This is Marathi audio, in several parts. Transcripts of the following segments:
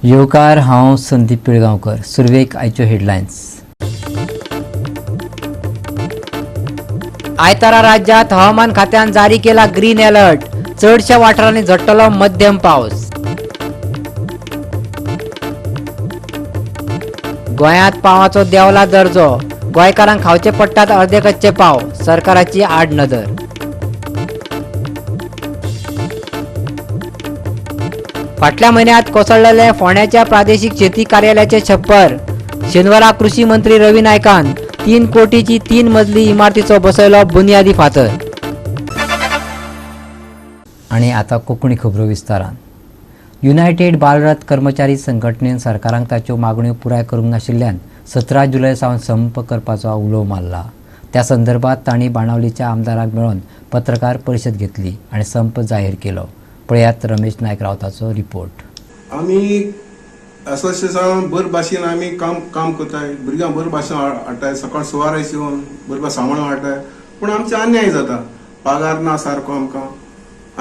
योकार हांव संदीप पिळगांवकर. सुरवेक आयच्यो हेडलायन्स. आयतारा राज्यात हवामान खात्यान जारी केला ग्रीन अलर्ट. चडशा वाठारांनी झडटलो मध्यम पावस. गोंयांत पावाचो देंवला दर्जो. गोंयकारांक खावचे पडटात अर्दे कच्चे पाव. सरकाराची आड नदर. फाटल्या म्हयन्यात कोसळलेले फोंड्याच्या प्रादेशीक शेती कार्यालयाचे छप्पर. शेनवारा कृषी मंत्री रवी नायकान 3 कोटीची 3 मजली इमारतीचो बसयलो बुनियादी फातर. आणि आता कोंकणी खबरो विस्तारान. युनायटेड बालरथ कर्मचारी संघटनेन सरकारांक ताच्यो मागण्यो पुराय करूंक नाशिल्ल्यान 17 जुलय सावन संप करपाचो उलो मारला. त्या संदर्भात तांणी बाणावलीच्या आमदारांक मेळोवन पत्रकार परिशद घेतली आनी संप जाहीर केलो. पळयात रमेश नायक रावताचो रिपोर्ट. आमी असोसिएशन बरे भाशेन आमी काम करताय. भुरग्यांक बरे भाशेन हाडटाय. सकाळ सुवार येवन बरे सांबाळून हाडटाय. पूण आमचे अन्याय जाता. पगार ना सारको आमकां.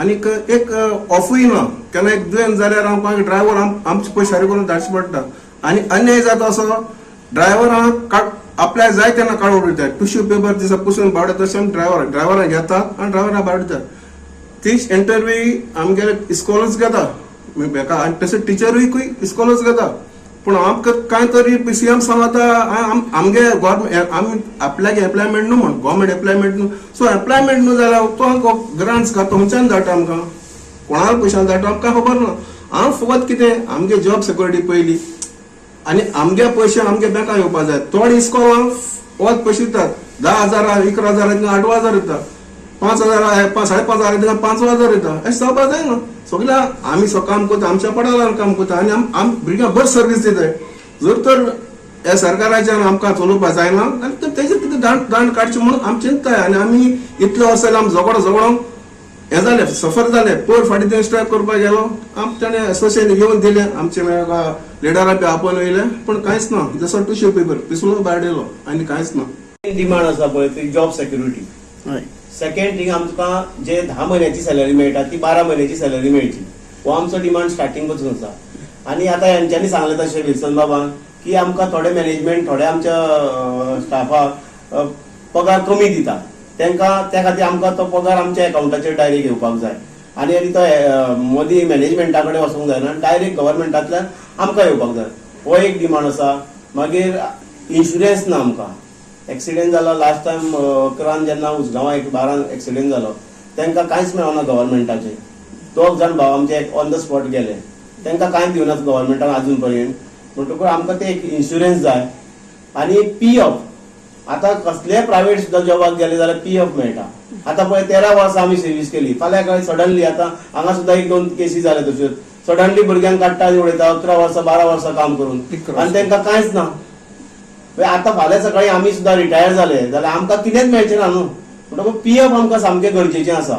आनीक एक ऑफूय ना. केन्ना एक दुयेंत जाल्यार आमकां ड्रायव्हर आमचे पयशे सारके करून धाडचे पडटा. आनी अन्याय जाता असो ड्रायव्हरांक आपल्याक जाय तेन्ना काडून उडयतात. टिश्यू पेपर दिसा पुसून बावडटा तशें आमी ड्रायव्हरांक घेतात आनी ड्रायव्हरांक बावडटात. तीच इंटरव्यू आमगेले इस्कॉलच घेता आनी तशें टिचरूय इस्कॉलच घेता. पूण आमकां कांय तरी सीएम सांगता आमगे गव्हर्मेंट आमी आपल्याक एम्प्लॉयमेंट न्हू म्हण गव्हर्मेंट एम्प्लॉयमेंट न्हू. सो एम्प्लॉयमेंट न्हू जाल्यार तो आमकां ग्रांट्स घालता खंयच्यान धाडटा आमकां. कोणाक पयशां धाडटा आमकां खबर ना. हांव फकत कितें आमगे जॉब सिक्युरिटी पयली आनी आमगे पयशे आमगे बँकां येवपाक जाय. थोडे इस्कॉलांक वत पयशे दितात. 10,000 11,000 दिता 8,000 दिता. 5,000 5,500 दिता 5,000 येता. अशें जावपाक जायना. सगळ्या आमी काम करता आमच्या पडार काम करता आनी आमी भुरग्यांक बरी सर्वीस दिताय. जर तर ह्या सरकाराच्यान आमकां चलोवपाक जायना जाल्यार तेजेर कितें दांड काडचें म्हणून आमी चिंतताय. आनी आमी इतले वर्स जाले आमी झगडोन हें जालें सफर जालें. पयर फाटीं तें स्ट्रायक करपाक गेलो. ताणें एसोसिएशन येवन दिलें आमचे लिडरा बी आपोवन वयले. पूण कांयच ना. जसो टिश्यू पेपर पिसलो भायर येयलो आनी कांयच ना. डिमांड आसा पळय ती जॉब सिक्युरिटी. सेकंड थिंग आमकां जे 10 महिन्याची सॅलरी मेळटा ती 12 महिन्याची सॅलरी मेळची. हो आमचो डिमांड स्टार्टिंग पासून आसा. आनी आतां हेंच्यांनी सांगलें तशें विल्सन बाबान की आमकां थोडे मॅनेजमेंट थोडे आमच्या स्टाफाक पगार कमी दिता. तांकां त्या खातीर आमकां तो पगार आमच्या अकाउंटाचेर डायरेक्ट येवपाक जाय. आनी तो मोदी मॅनेजमेंटा कडेन वचूंक जायना. डायरेक्ट गव्हर्मेंटांतल्यान आमकां येवपाक जाय. हो एक डिमांड आसा. मागीर इन्शुरन्स ना आमकां. एक्सिडेंट जालो लास्ट टायम 11 जेन्ना उजगांवा 12 एक्सिडेंट जालो तांकां कांयच मेळना गव्हर्मेंटाचें. 2 जाण भाव आमचे ऑन द स्पॉट गेले. तांकां कांयच दिवनात गव्हर्मेंटान आजून पर्यंत. म्हणटकूच आमकां ते एक इन्शुरन्स जाय. आनी PF आतां कसलेय प्रायव्हेट सुद्दां जॉबाक गेले जाल्यार PF मेळटा. आतां पळय 13 वर्सां आमी सर्वीस केली. फाल्यां कांय सडनली आतां हांगा सुद्दां 1-2 केसी जाले तश्योच. सडनली भुरग्यांक काडटा उडयता 11 वर्सां 12 वर्सां काम करून आनी तांकां कांयच ना. आतां फाल्यां सकाळी आमी सुद्दां रिटायर जाले जाल्यार आमकां कितेंच मेळचें ना न्हू. म्हणटकूच PF आमकां सामकें गरजेचें आसा.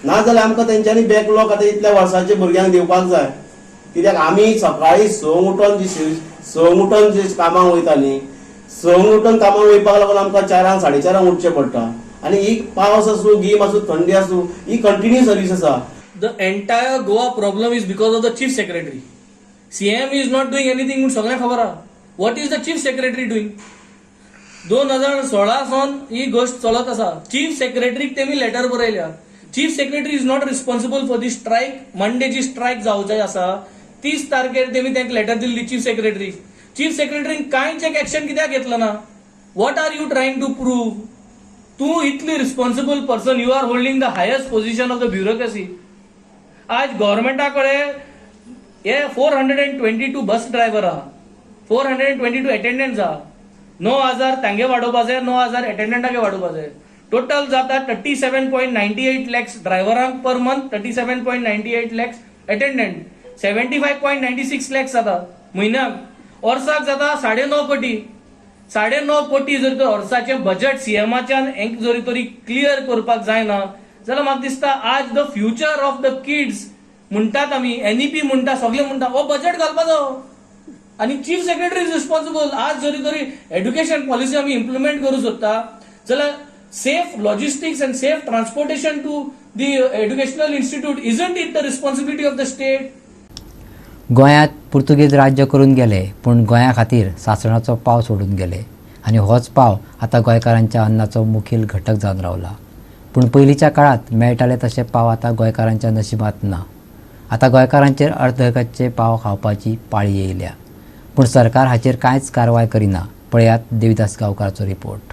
ना जाल्यार आमकां तेंच्यांनी बॅकलॉग आतां इतल्या वर्सांचे भुरग्यांक दिवपाक जाय. कित्याक आमी सकाळी 6 उठोन जी कामाक वयतालीं 6 उठोन कामाक वयपाक लागून आमकां 4 4:30 उठचें पडटा. आनी ही पावस आसूं गीम आसूं थंडी आसूं ही कंटिन्यू सर्वीस आसा. The entire Goa problem is because of the chief secretary. CM is not doing anything म्हणून सगळ्यांक खबर आहा. What is the chief secretary doing? 2016 सावन ही गोष्ट चलत आसा. चीफ सेक्रेटरीक तेमी लेटर बरयल्या. Chief secretary is not responsible for the strike. मंडेची स्ट्रायक जावची आसा 30 तारखेर तेमी तांकां लेटर दिल्ली चीफ सेक्रेटरी. चीफ सेक्रेटरीन कांयच एक एक्शन कित्याक घेतलं ना? What are you trying to prove? तूं इतली responsible person. You are holding the highest position of the bureaucracy. आज गव्हर्मेंटा कडेन हे 422 बस ड्रायव्हर आहा. 422 अटेंडंट्स आहा. 9,000 तांगे वाडोवपा जाय. 9,000 अटेंडंटांगे वाडोवपा जाय. टोटल जाता 37.98 lakhs ड्रायव्हरांक per month. 37.98 lakhs attendant. 75.96 lakhs जाता म्हयन्याक. वर्साक जाता 9.5 कोटी. 9.5 कोटी जर तर वर्साचें बजेट सीएमाच्यान जरी तरी क्लियर करपाक जायना जाल्यार म्हाका दिसता आज the future of the kids म्हणटात आमी NEP म्हणटा सगळे म्हणटा हो बजेट घालपाचो. आनी चीफ सेक्रेटरी इज रिस्पॉन्सिबल. आज जरी तरी एड्युकेशन पॉलिसी आमी इम्प्लिमेंट करूं सोदता जाल्यार safe logistics and safe transportation to the educational institute, isn't it the responsibility of the state? गोंयांत पुर्तुगेज राज्य करून गेले, पूण गोंया खातीर सासणाचो पाव सोडून गेले आनी होच पाव आतां गोंयकारांच्या अन्नाचो मुखेल घटक जावन रावला. पूण पयलींच्या काळात मेळटाले तशे पाव आतां गोंयकारांच्या नशिबांत ना. आतां गोंयकारांचेर अर्धकच्चे पाव खावपाची पाळी येयल्या, पूण सरकार हाचेर कांयच कारवाय करिना. पळयात देविदास गांवकारचो रिपोर्ट.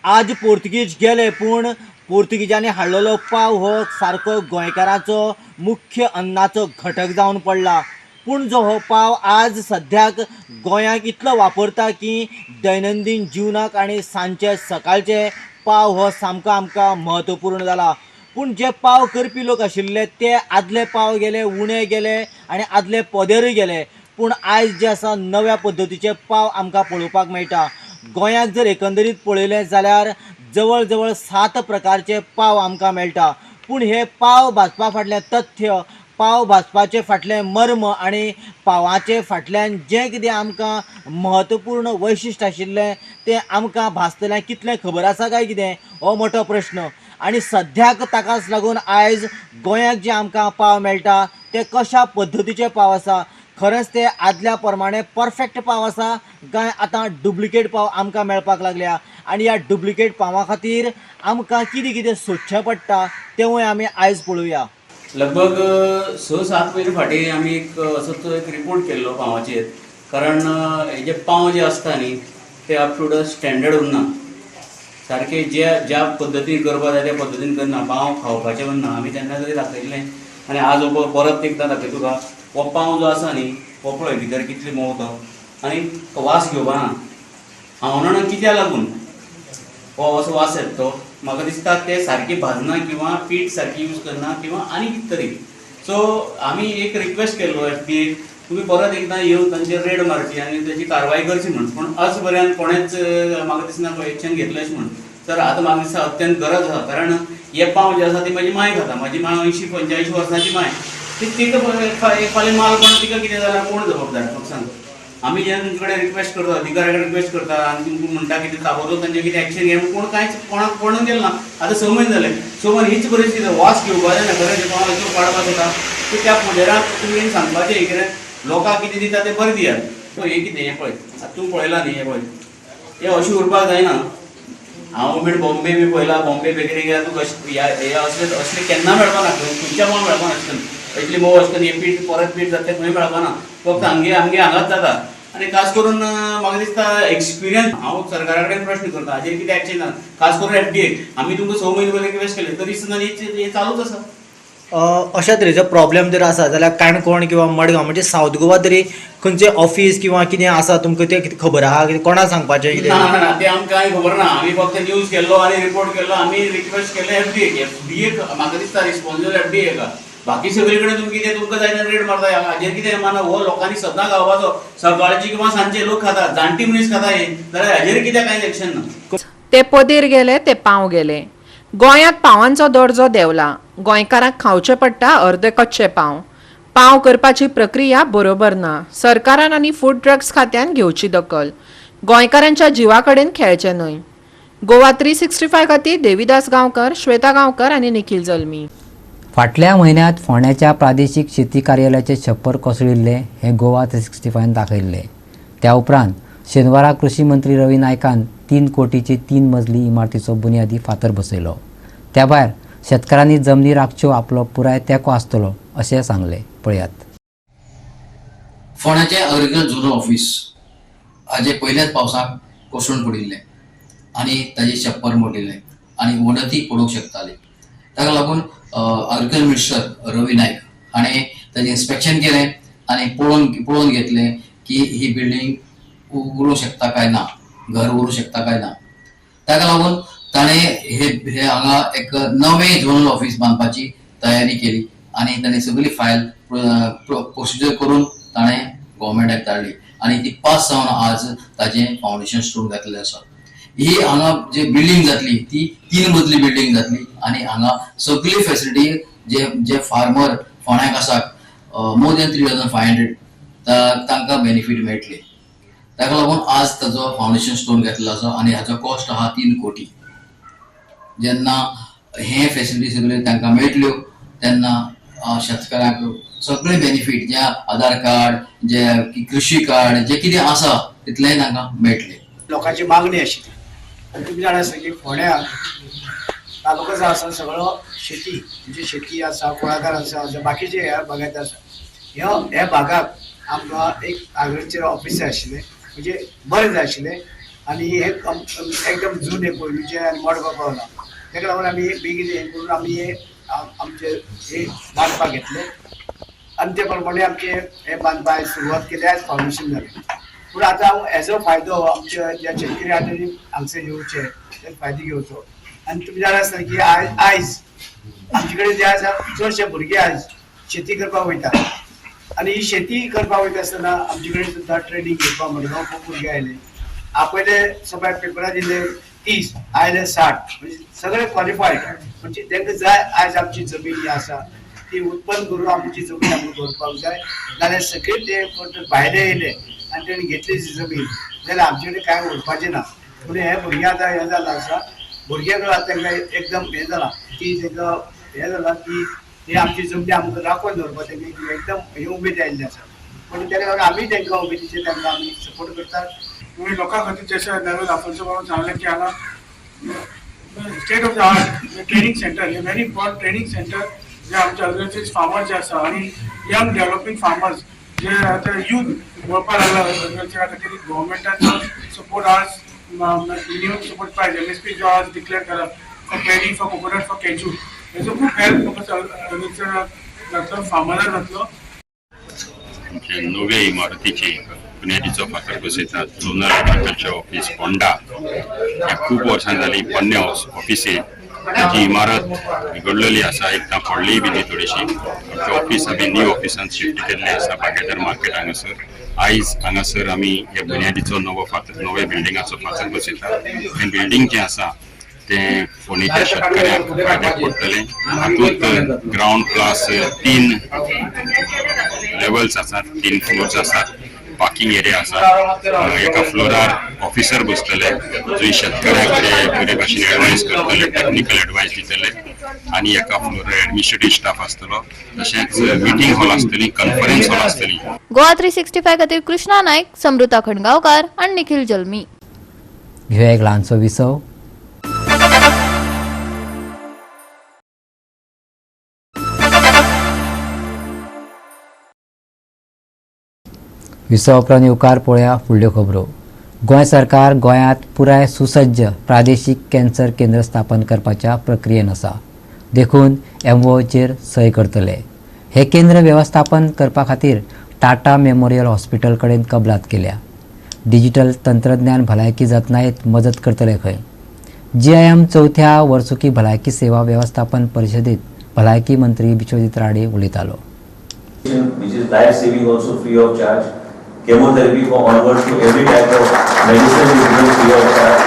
आज पोर्तुगीज गेले, पूण पोर्तुगीजांनी हाडलेलो पाव हो सारको गोंयकाराचो मुख्य अन्नाचो घटक जावन पडला. पूण जो हो पाव आज सद्याक गोंयांत इतलो वापरता की दैनंदीन जिवनाक आनी सांजचे सकाळचे पाव हो सामको आमकां म्हत्वपूर्ण जाला. पूण जे पाव करपी लोक आशिल्ले ते आदले पाव गेले, उणे गेले आनी आदले पदेरूय गेले. पूण आयज जे आसा नव्या पद्दतीचे पाव आमकां पळोवपाक मेळटा. गोंयांत जर एकंदरीत पळयलें जाल्यार जवळ जवळ 7 प्रकारचे पाव आमकां मेळटा. पूण हे पाव भाजपा फाटलें तथ्य, पाव भाजपाचे फाटलें मर्म आनी पावाचे फाटल्यान जें कितें आमकां म्हत्वपूर्ण वैशिश्ट आशिल्लें तें आमकां भाजतल्यां कितलें खबर आसा काय कितें, हो मोठो प्रश्न. आनी सद्याक ताकाच लागून आयज गोंयांत जे आमकां पाव मेळटा ते कशा पद्दतीचे पाव आसा. खरेंच ते आदल्या प्रमाणे परफेक्ट पाव आसा काय आतां डुप्लिकेट पाव आमकां मेळपाक लागल्या. आनी ह्या डुप्लिकेट पावा खातीर आमकां कितें कितें सोदचें पडटा तेवूय आमी आयज पळोवया. लगभग 6-7 म्हयने फाटीं आमी असोच एक रिपोर्ट केल्लो पावाचेर. कारण हे जे पाव जे आसता न्ही ते अप टू द स्टँडर्ड उरना, सारके ज्या पद्दतीन करपा जाय त्या पद्दतीन करना, पाव खावपाचें उरना. आमी तेन्ना तरी दाखयल्लें आनी आज परत एकदां दाखयता तुका. हो पाव जो आसा न्ही हो पळय भितर कितले मोव तो आनी वास घेवपा ना. हांव म्हणना कित्याक लागून हो असो वास येता तो, म्हाका दिसता ते सारकी भाजना किंवा पीठ सारकी यूज करना किंवा आनी कितें तरी. सो आमी एक रिक्वेस्ट केल्लो की तुमी परत एकदां येवन तांचेर रेड मारची आनी ताची कारवाय करची म्हण. पूण आज पर्यंत कोणेच म्हाका दिसना एक्शन घेतलें अशें म्हण. तर आतां म्हाका दिसता अत्यंत गरज आसा. कारण हे पाव जे आसा ती म्हजी मांय खाता. म्हाजी मांय 80-85 वर्सांची मांय. तिका फाल्यां माल कोण तिका कितें जाल्यार कोण जबाबदार म्हाका सांग. आमी जेन्ना कडेन रिक्वेस्ट करता, अधिकाऱ्या कडेन रिक्वेस्ट करता आनी तुमकां म्हणटा कितें ताबडतोब तांचें कितें एक्शन घे, कोण कांयच कोणाक गेलें ना. आतां 6 म्हयने जाले. 6 म्हयने हीच परिस्थिती. वास घेवपा जायना, खरें तें पाव पाडपाक येता. सो त्या पोदेराक तुमी सांगपाचें हे कितें लोकांक कितें दिता तें बरें दियात. सो हे कितें हें पळय आतां तूं पळयलां न्ही, हें पळय हें अशें उरपाक जायना. हांव बीन बॉम्बे बी पळयला, बॉम्बे बेकरी गेल्यार तुका हे असले केन्ना मेळपाना, खंयच्या पाव मेळपाना आसतना. इतली मोव आसतना हे पीठ परत पीठ जाता तें खंय मेळपाना, फक्त आमगे हांगाच जाता. आनी खास करून म्हाका दिसता एक्सपिरियन्स हांव सरकारा कडेन प्रश्न करता हाजेर कितें एक्शन ना. खास करून FDA आमी तुमकां 6 म्हयने पयलीं रिक्वेस्ट केले तरी सुद्दां हे चालूच आसा. अशा तरेचो प्रॉब्लेम जर आसा जाल्यार काणकोण किंवा मडगांव म्हणजे सावथ गोवा तरी खंयचें ऑफीस किंवा कितें आसा तुमकां तें कितें खबर आहा, कितें कोणाक सांगपाचें कितें? ना तें आमकां कांय खबर ना. आमी फक्त न्यूज केल्लो आनी रिपोर्ट केल्लो. आमी रिक्वेस्ट केलें FDA म्हाका दिसता रिस्पॉन्सिबल FDA का. बाकी सगळे कडेन तुमी कितें तुमकां जाय तेन्ना रेड मारता. हाजेर कितें माना हो लोकांनी सदां गावपाचो. सकाळची किंवा सांजचे लोक खाता, जाणटी मनीस खाता हे, जाल्यार हाजेर कित्याक कांयच एक्शन ना. ते पदेर गेले ते पाव गेले. गोंयांत पावांचो दर्जो देंवला. गोंयकारांक खावचे पडटा अर्दे कच्चे पाव. पाव करपाची प्रक्रिया बरोबर ना. सरकारान आनी फूड ड्रग्स खात्यान घेवची दखल. गोंयकारांच्या जिवा कडेन खेळचें न्हय. गोवा 365 खातीर देविदास गांवकर, श्वेता गांवकर आनी निखिल जल्मी. फाटल्या म्हयन्यांत फोंड्याच्या प्रादेशीक शेती कार्यालयाचे छप्पर कोसळिल्ले हे गोवा 365 दाखयल्ले. त्या उपरांत शेनवारा कृषी मंत्री रवी नायकान 3 कोटीचे 3 मजली इमारतीचो बुन्यादी फातर बसयलो. त्या भायर शेतकारांनी जमनी राखच्यो आपलो पुराय तेंको आसतलो अशें सांगले. पळयात. फोंड्याचें अग्रिकल्चर झोनल ऑफीस हाजे पयल्याच पावसाक कोसळून पडिल्लें आनी ताजे छप्पर मोडिल्लें आनी वणती पडूंक शकताली. ताका लागून अग्रिकल्चर मिनिस्टर रवी नायक हाणें ताजें इन्स्पेक्शन केलें आनी पळोवन घेतलें की ही बिल्डींग उरूंक शकता काय ना, घर उरूंक शकता काय ना. ताका लागून ताणें हे हांगा एक नवें झोनल ऑफीस बांदपाची तयारी केली आनी ताणें सगळी फायल प्रोसिजर करून ताणें गव्हर्मेंटाक धाडली आनी ती पास जावन आज ताजें फावंडेशन स्टोन घातलेलें आसा. ही हांगा जी बिल्डींग जातली ती 3 मजली बिल्डींग जातली आनी हांगा सगळी फॅसिलिटी जे फार्मर फोंड्याक आसात मोर दॅन 3500 तांकां बेनिफीट मेळटली. ताका लागून आज ताजो फावंडेशन स्टोन घातलेलो आसा आनी हाचो कॉस्ट आहा 3 कोटी. जेन्ना हे फॅसिलिटी सगळ्यो तांकां मेळटल्यो तेन्ना शेतकऱ्यांक सगळे बेनिफीट जे आधार कार्ड जे कृषी कार्ड जे कितें आसा तितलेंय तांकां मेळटलें. लोकांची मागणी आशिल्ली आनी तुमी जाणा आसता की फोंड्या तालुको जो आसा सगळो शेती म्हणजे शेती आसा कुळागर आसा जे बाकीचे ह्या भागात आसा ह्या भागात आमकां एक एग्रीकल्चर ऑफिस जाय आशिल्लें म्हणजे बरें जाय आशिल्लें आनी हे एकदम जून हे पयलींचे आनी मडगांव पावला ताका लागून आमी बेगीन हे करून आमी हे आमचे हे बांदपाक घेतले आनी ते प्रमाणे आमचे हे बांदपाक सुरवात केली आज फावंडेशन जालें. पूण आतां हांव हेजो फायदो आमच्या ज्या शेतकरी आनी हांगसर येवचे ते फायदो घेवचो आनी तुमी जाणा आसता की आयज आमचे कडेन जे आसा चडशे भुरगे आयज शेती करपाक वयता आनी ही शेती करपाक वयता आसतना आमचे कडेन सुद्दां ट्रेनिंग घेवपाक मडगांव खूब भुरगे आयले. आपले सगळ्या पेपरार दिले 30 आयले 60 म्हणजे सगळे क्वॉलिफायड म्हणजे तांकां जाय आयज आमची जमीन जी आसा ती उत्पन्न करून आमची जमीन आमकां दवरपाक जाय नाल्यार सगळे ते भायले येयले आनी तेणी घेतली जमीन जाल्यार आमचे कडेन कांय उरपाचें ना. पूण हे भुरगे आतां हें जालां आसा भुरग्यांक तांकां एकदम हें जाला की तांकां हें जाला की हे आमची जमनी आमकां राखून दवरपाक तांकां एकदम हे उमेद आयिल्ली आसा. पूण तेका लागून आमी तांकां उमेदीचे तांकां आमी सपोर्ट करतात. तुम्ही लोकां खातीर जशें नवें लाफांचो बाबा सांगलें की हांगा state of the art training centre हे व्हेरी इम्पॉर्टंट ट्रेनिंग सेंटर जे आमचे अग्रिकल्चर फार्मर्स जे आसा आनी यंग डेव्हलपिंग फार्मर्स जे आतां यूथ वळपाक लागला अग्रिकल्चरा खातीर गव्हर्मेंटाचो सपोर्ट आज मिनिमम सपोर्ट प्रायस MSP जो आज डिक्लेअर केला फॉर पेरी फॉर कोकोनट फॉर केजू हेजो खूब हेल्प म्हाका अग्रिकल्चराक जातलो फार्मराक जातलो. नव्या इमारतीची बुन्यादीचो फातर बसयतात झोनल एग्रीकल्चर ऑफिस फोंडा हे खूब वर्सां जाली पोन्ने ऑफिसी जी इमारत बिगडलेली आसा एकदां पडली बी न्ही थोडीशी आमचें ऑफिस आमी न्यू ऑफिसान शिफ्ट केल्लें आसा बागेदर मार्केट हांगासर. आयज हांगासर आमी हे बुन्यादीचो नव्या बिल्डिंगाचो फातर बसयतात. हें बिल्डींग जें आसा तें फोंडेच्या शेतकऱ्यांक फायद्याक पडटलें. हातूंत ग्रावंड प्लस 3 लेवल्स आसात 3 फ्लोर्स आसात पार्किंग एरिया आसा एका फ्लोरार ऑफिसर बसतले जंय शेतकऱ्यांक ते बरे भाशेन एडवायस करतले टेक्निकल एडवायस दितले आनी एका फ्लोरार एडमिनिस्ट्रेटिव्ह स्टाफ आसतलो तशेंच मिटींग हॉल आसतली कॉन्फरन्स हॉल आसतली. गोवा 365 खातीर कृष्णा नायक, समृता खणगांवकार आनी निखिल जल्मी. घेऊया एक ल्हानसो विसव. विसव उपरांत येवकार पळोवया फुडल्यो खबरो. गोंय सरकार गोंयांत पुराय सुसज्ज प्रादेशीक कॅन्सर केंद्र स्थापन करपाच्या प्रक्रियेन आसा. देखून MOचेर सय करतले. हे केंद्र वेवस्थापन करपा खातीर टाटा मेमोरियल हॉस्पिटल कडेन कबलात केल्या. डिजिटल तंत्रज्ञान भलायकी जतनायेत मजत करतले खंय. GIM चौथ्या वर्सुकी भलायकी सेवा वेवस्थापन परिशदेंत भलायकी मंत्री विश्वजीत राणे उलयतालो. Which is life saving also free of charge. Chemotherapy for onwards to every type of medicine is given free of charge.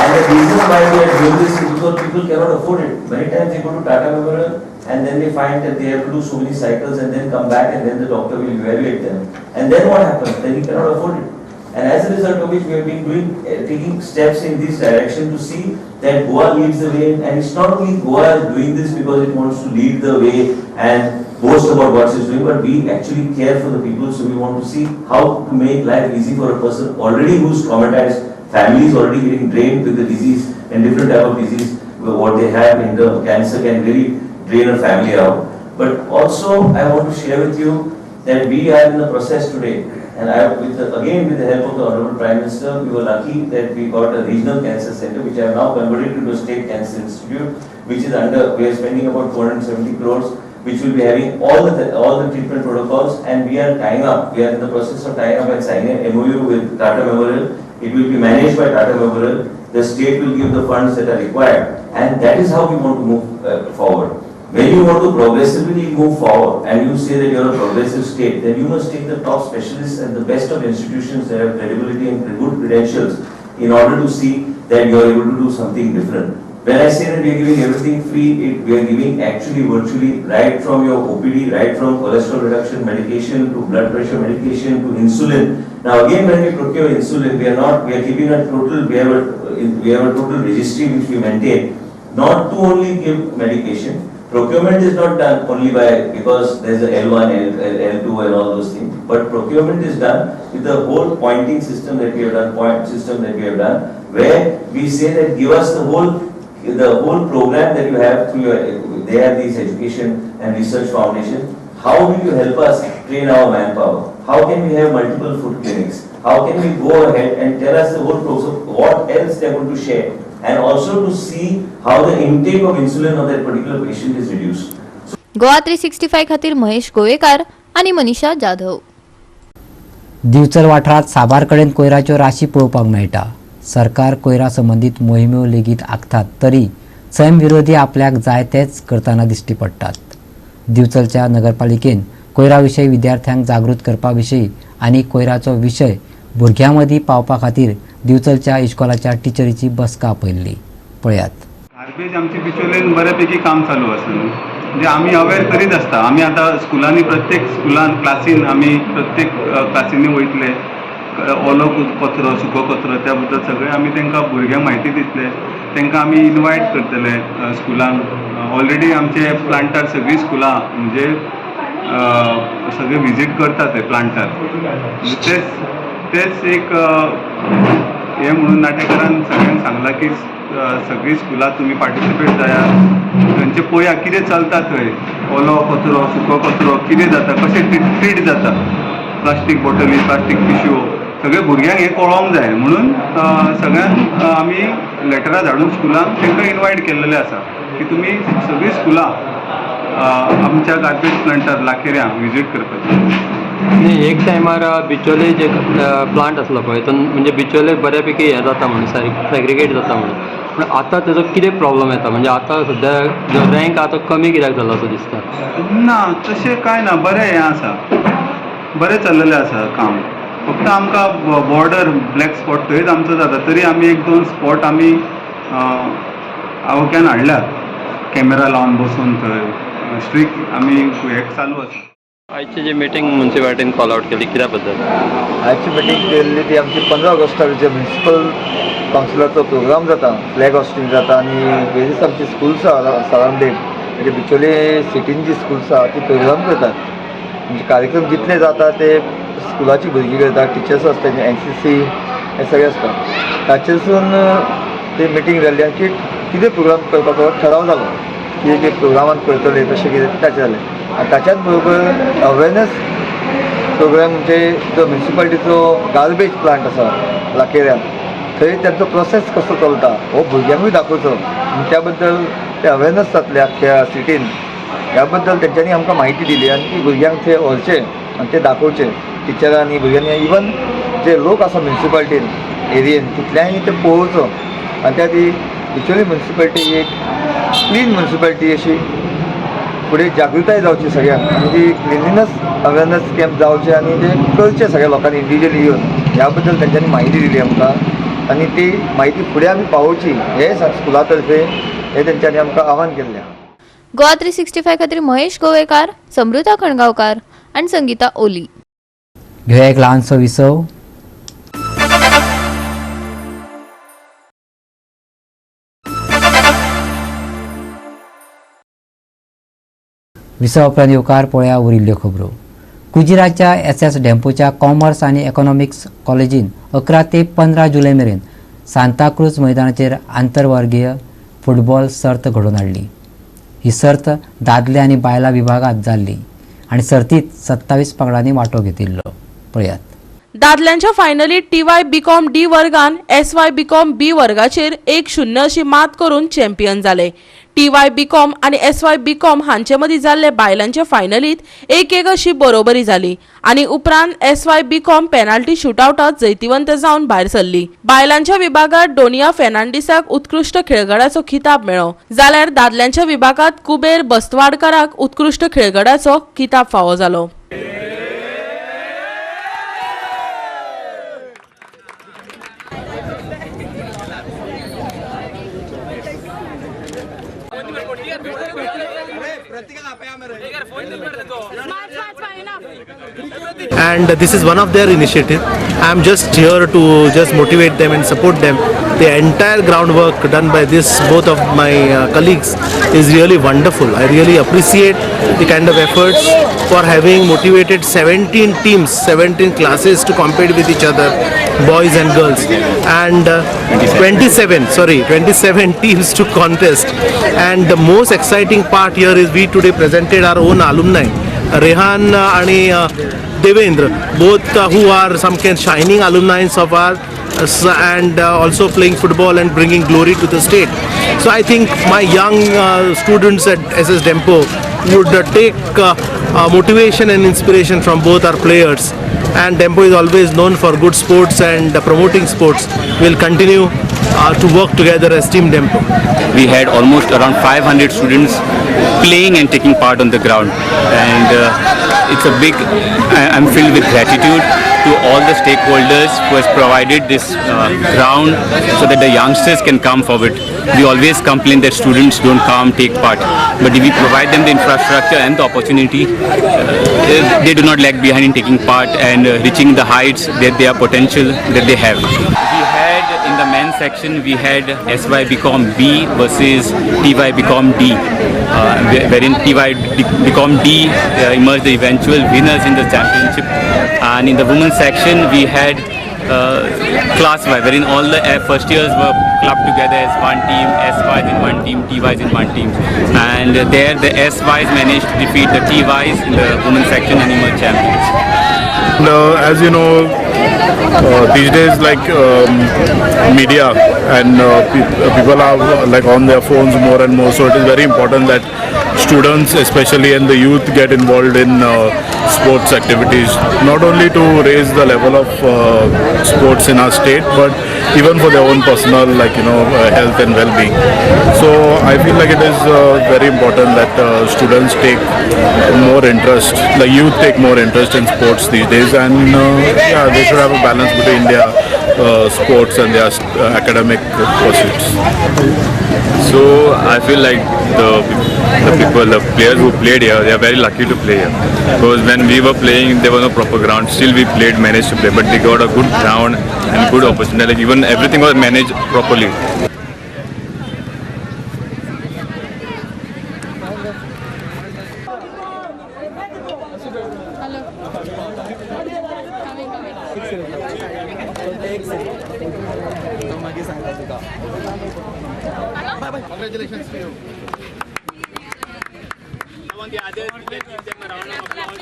And the reason why we are doing this is because people cannot afford it. Many times they go to Tata Memorial and then they find that they have to do so many cycles and then come back and then the doctor will evaluate them. And then what happens? Then he cannot afford it. And as a result of which we have been taking steps in this direction to see that Goa leads the way. And it's not only Goa is doing this because it wants to lead the way and boast about what it's doing, but we actually care for the people, so we want to see how to make life easy for a person already who's traumatized, families already getting drained with the disease and different type of disease, what they have in the cancer can really drain a family out. But also I want to share with you that we are in the process today, and with the help of the Honorable Prime Minister, we were lucky that we got a regional cancer center which I have now converted into a state cancer institute, which is we are spending about 470 crores, which will be having all the treatment protocols, and we are tying up. We are in the process of tying up and signing an MOU with Tata Memorial. It will be managed by Tata Memorial. The state will give the funds that are required, and that is how we want to move forward. When you want to progressively move forward, and you say that you are a progressive state, then you must take the top specialists and the best of institutions that have credibility and good credentials in order to see that you are able to do something different. When I say that we are giving everything free, we are giving actually virtually right from your OPD, right from cholesterol reduction medication to blood pressure medication to insulin. Now again, when we procure insulin, we are keeping a total, we have a total registry which we maintain, not to only give medication, procurement is not done only by, because there's a L1, L2 and all those things, but procurement is done with the whole pointing system that we have done, point system that we have done, where we say that give us the whole program that you have through your, they have these education and research foundation. How will you help us train our manpower? How can we have multiple food clinics? How can we go ahead and tell us the whole process, what else they are going to share? And also to see how the intake of insulin of that particular patient is reduced. Goa 365 खातीर महेश गोवेकार आणि मनीषा जाधव. दिवचल वाठारात साबार कडेन कोयराच्यो राशी पळोवपाक मेळटा. सरकार कोयरा संबंधीत मोहिम्यो लेगीत आखतात तरी सैम विरोधी आपल्याक जाय तेच करताना दिश्टी पडटात. दिवचलच्या नगरपालिकेन कोयरा विशयी विद्यार्थ्यांक जागृत करपा विशयी आनी कोयराचो विशय भुरग्यां मदीं पावपा खातीर दिवचलच्या इश्कोलाच्या टिचरीची बसका आपयल्ली. पळयात. गार्बेज आमची बिचोलेन बऱ्यापैकी काम चालू आसा न्हू, म्हणजे आमी अवेअर करीत आसता. आमी आतां स्कुलांनी प्रत्येक स्कुलान क्लासीन आमी प्रत्येक क्लासींनी वयतले, ओलो कचरो सुको कचरो त्या बद्दल सगळे आमी तांकां भुरग्यांक म्हायती दितले. तांकां आमी इनवायट करतले स्कुलांक. ऑलरेडी आमचे प्लांटार सगळीं स्कुलां म्हणजे सगळे विजीट करतात ते प्लांटार. तेच एक हे म्हणून नाटेकारान सगळ्यांक सांगलां की सगळीं स्कुलां तुमी पार्टिसिपेट जायात, थंयचे पळया कितें चलता थंय, ओलो कचरो सुको कचरो कितें जाता, कशें ट्रीट जाता, प्लास्टीक बॉटली प्लास्टीक पिशव्यो सगळे भुरग्यांक हें कळोंक जाय म्हणून सगळ्यांक आमी लेटरां धाडून स्कुलांक तांकां इनवायट केल्लेले आसा की तुमी सगळीं स्कुलां आमच्या गार्बेज प्लांटार लाखेऱ्यां विजीट करपाची. एक टायमार बिचोले जे प्लांट आसलो पळय तो म्हणजे बिचोले बऱ्यापैकी हे जाता म्हणून सॅग्रिगेट जाता म्हणून, पूण आतां तेजो कितें प्रॉब्लम येता म्हणजे आतां सद्या रँक आतां कमी कित्याक जालो असो दिसता? ना तशें कांय ना, बरें हें आसा, बरें चल्लेलें आसा काम. फक्त आमकां बॉर्डर ब्लॅक स्पॉट थंयच आमचो जाता, तरी आमी 1-2 स्पॉट आमी आवक्यान हाडल्यात, कॅमेरा लावन बसून थंय स्ट्रिक्ट आमी हें चालू आसा. आयची जी मिटींग म्युन्सिपालिटीन कॉल आउट केली कित्या बद्दल? आयची मिटींग केल्ली ती आमची 15 ऑगस्टाक जे म्युन्सिपल कावन्सिलाचो प्रोग्राम जाता, फ्लॅग हॉस्टिंग जाता आनी वेरीस आमची स्कूल्स आहा सरावंडींग म्हणजे बिचोले सिटीन जी स्कूल्स आहा ती प्रोग्राम करतात. म्हणजे कार्यक्रम जितले जाता ते स्कुलाची भुरगीं करतात, टिचर्स आसता, NCC हे सगळे आसता. ताचेसून ती मिटींग जाल्ली आनी कितें प्रोग्राम करपाचो ठराव जालो, कितें प्रोग्रामान करतले तशें कितें ताचें जालें. आनी ताच्याच बरोबर अवेरनेस प्रोग्राम म्हणजे जो म्युन्सिपालिटीचो गार्बेज प्लांट आसा लाखेऱ्यां थंय तांचो प्रोसेस कसो चलता हो भुरग्यांकूय दाखोवचो आनी त्या बद्दल ते अवेरनेस जातले आख्ख्या सिटीन. ह्या बद्दल तेंच्यांनी आमकां म्हायती दिली आनी ती भुरग्यांक ते व्हरचे आनी ते दाखोवचे टिचरांनी भुरग्यांनी, इवन जे लोक आसा म्युन्सिपालिटीन एरियेन तितल्यांनी ते पळोवचो आनी त्या ती बिचोली म्युन्सिपालिटी एक क्लीन म्युन्सिपालिटी अशी फुडें जागृताय जावची सगळ्यांक आनी ती क्लिनलीनस अवेरनेस कॅम्प जावचे आनी ते करचे सगळ्या लोकांनी इंडिविज्युअली येवन. ह्या बद्दल तेंच्यांनी म्हायती दिली आमकां आनी ती म्हायती फुडें आमी पावोवची हे स्कुला तर्फे हे तेंच्यांनी आमकां आव्हान केल्लें आहा. गोवा 365 खातीर महेश गोवेकार, समृता खणगांवकार आणि संगीता ओली. घेऊया एक ल्हानसो विसव. विसव उपरांत येवकार पळया उरिल्ल्यो खबरो. कुजिराच्या SS डेम्पोच्या कॉमर्स आनी इकॉनॉमिक्स कॉलेजीन 11 ते 15 जुलय मेरेन सांताक्रूज मैदानाचेर आंतरवर्गीय फुटबॉल सर्त घडोवन हाडली. ही सर्त दादले आनी बायलां विभागांत जाल्ली आनी सर्तीत 27 पंगडांनी वांटो घेतिल्लो. पळयात. दादल्यांच्या फायनलीत TY BCom D वर्गान SY BCom B वर्गाचेर 1-0 अशी मात करून चॅम्पियन जाले. TY BCom आणि SY BCom हांचे मदीं जाल्ले बायलांच्या फायनलीत 1-1 अशी बरोबरी जाली आणि उपरांत SY BCom पेनाल्टी शूटआउटात जैतिवंत जावन भायर सरली. बायलांच्या विभागात डोनिया फेर्नांडीसाक उत्कृष्ट खेळगड्याचो खिताब मेळ्ळो, जाल्यार दादल्यांच्या विभागात कुबेर बस्तवाडकाराक उत्कृष्ट खेळगड्याचो खिताब फावो जालो. And this is one of their initiative. I am just here to just motivate them and support them. The entire groundwork done by both of my colleagues is really wonderful. I really appreciate the kind of efforts for having motivated 17 teams, 17 classes to compete with each other, boys and girls, and 27 teams to contest. And the most exciting part here is we today presented our own alumni, Rehan and Devendra, both who are some kind shining alumni of our and also playing football and bringing glory to the state. So I think my young students at SS Dempo would take motivation and inspiration from both our players, and Dempo is always known for good sports and promoting sports. We'll continue to work together as Team Dempo. We had almost around 500 students playing and taking part on the ground, and it's a big, I'm filled with gratitude to all the stakeholders who has provided this ground so that the youngsters can come forward. We always complain that students don't come, take part, but if we provide them the infrastructure and the opportunity, they do not lag behind in taking part and reaching the heights that their potential that they have. In the men's section, we had SY BCom B versus TY BCom D, wherein TY BCom D emerged the eventual winners in the championship. And in the women's section, we had Class Y, wherein all the first years were clubbed together as one team, SYs in one team, TYs in one team. And there, the SYs managed to defeat the TYs in the women's section and emerged champions. As you know, these days media and people are like on their phones more and more, so it is very important that students especially and the youth get involved in sports activities, not only to raise the level of sports in our state, but even for their own personal health and well-being. So I feel like it is very important that students take more interest, the youth take more interest in sports these days, and they should have a balance between their sports and their academic pursuits. So I feel like the players who played here, they are very lucky to play here. Because when we were playing, there was no proper ground. Still we managed to play, but they got a good ground and good opportunity. Like even everything was managed properly. Congratulations to you. I want the others to give them a round of applause.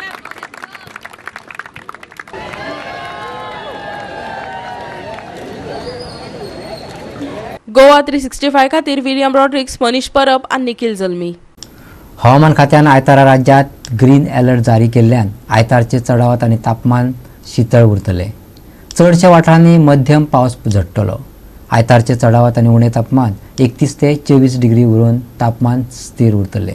Goa 365 खातीर विलियम रॉड्रिक्स, मनीष परब आनी निखिल जल्मी. हवामान खात्यान आयतारा राज्यात ग्रीन अलर्ट जारी केल्ल्यान आयतारचे चढावात आनी तापमान शीतळ उरतले. चडशा वाठारांनी मध्यम पावस झडटलो. आयतारचे चढावात आनी उणे तापमान 31 ते 24 डिग्री उरून तापमान स्थिर उरतले.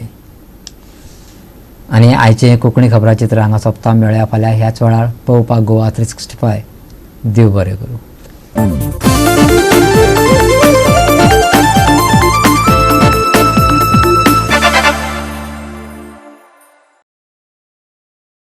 आनी आयचे कोंकणी खबराचित्र हांगा सोंपता. मेळ्या फाल्यां ह्याच वेळार पळोवपाक गोवा 365. देव बरें करूं.